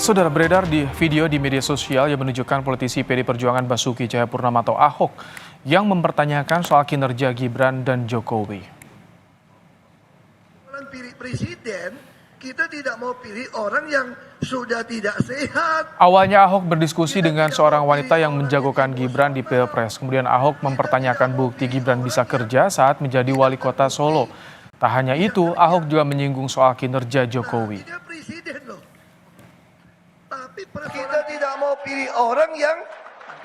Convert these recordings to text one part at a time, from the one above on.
Saudara, beredar di video di media sosial yang menunjukkan politisi PD Perjuangan Basuki Cahayapurnama atau Ahok yang mempertanyakan soal kinerja Gibran dan Jokowi. Pilih presiden, kita tidak mau pilih orang yang sudah tidak sehat. Awalnya Ahok berdiskusi dengan seorang wanita yang menjagokan Gibran di Pilpres. Kemudian Ahok mempertanyakan bukti Gibran bisa kerja saat menjadi wali kota Solo. Tak hanya itu, Ahok juga menyinggung soal kinerja Jokowi. Dia presiden loh. Tapi kita tidak mau pilih orang yang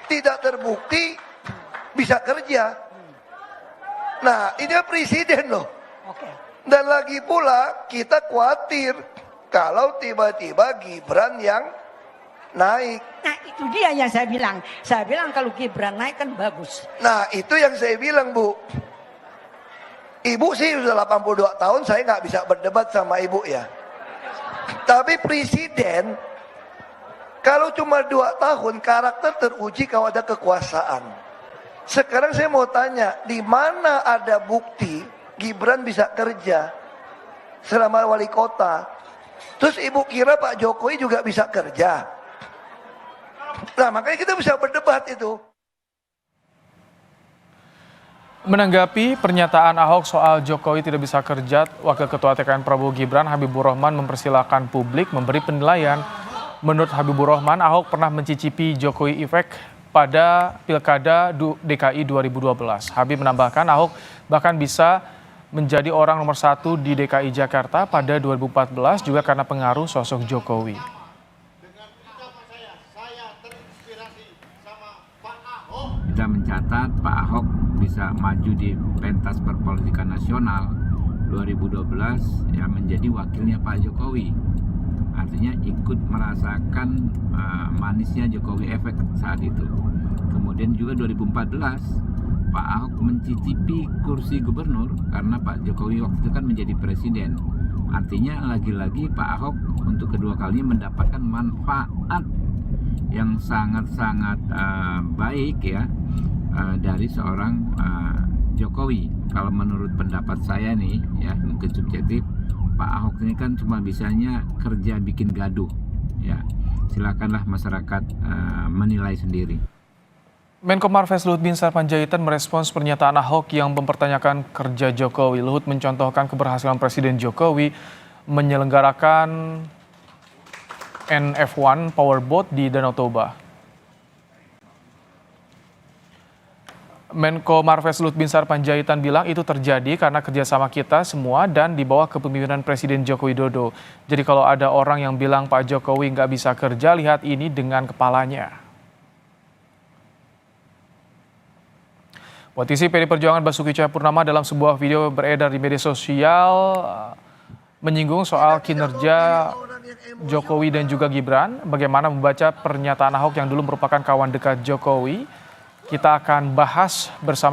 tidak terbukti bisa kerja. Nah, ini presiden loh. Dan lagi pula kita khawatir kalau tiba-tiba Gibran yang naik. Nah, itu dia yang saya bilang. Saya bilang kalau Gibran naik kan bagus. Nah, itu yang saya bilang, Bu. Ibu sih sudah 82 tahun, saya nggak bisa berdebat sama ibu ya. Tapi presiden, kalau cuma 2 tahun, karakter teruji kalau ada kekuasaan. Sekarang saya mau tanya, di mana ada bukti Gibran bisa kerja selama wali kota? Terus ibu kira Pak Jokowi juga bisa kerja? Nah, makanya kita bisa berdebat itu. Menanggapi pernyataan Ahok soal Jokowi tidak bisa kerja, Wakil Ketua TKN Prabowo Gibran Habibur Rahman mempersilahkan publik memberi penilaian. Menurut Habibur Rahman, Ahok pernah mencicipi Jokowi Effect pada Pilkada DKI 2012. Habib menambahkan Ahok bahkan bisa menjadi orang nomor 1 di DKI Jakarta pada 2014 juga karena pengaruh sosok Jokowi. Kita mencatat Pak Ahok bisa maju di pentas perpolitikan nasional 2012 yang menjadi wakilnya Pak Jokowi. Artinya ikut merasakan manisnya Jokowi efek saat itu. Kemudian juga 2014 Pak Ahok mencicipi kursi gubernur karena Pak Jokowi waktu itu kan menjadi presiden. Artinya lagi-lagi Pak Ahok untuk kedua kalinya mendapatkan manfaat yang sangat-sangat baik ya dari seorang Jokowi. Kalau menurut pendapat saya nih ya, mungkin subjektif, Pak Ahok ini kan cuma bisanya kerja bikin gaduh ya. Silakanlah masyarakat menilai sendiri. Menko Marves Luhut Binsar Panjaitan merespons pernyataan Ahok yang mempertanyakan kerja Jokowi. Luhut mencontohkan keberhasilan Presiden Jokowi menyelenggarakan NF1 Powerboat di Danau Toba. Menko Marves Luhut Binsar Panjaitan bilang itu terjadi karena kerjasama kita semua dan di bawah kepemimpinan Presiden Joko Widodo. Jadi kalau ada orang yang bilang Pak Jokowi nggak bisa kerja, lihat ini dengan kepalanya. Politisi PD Perjuangan Basuki Cahayapurnama dalam sebuah video beredar di media sosial menyinggung soal kinerja Jokowi dan juga Gibran. Bagaimana membaca pernyataan Ahok yang dulu merupakan kawan dekat Jokowi? Kita akan bahas bersama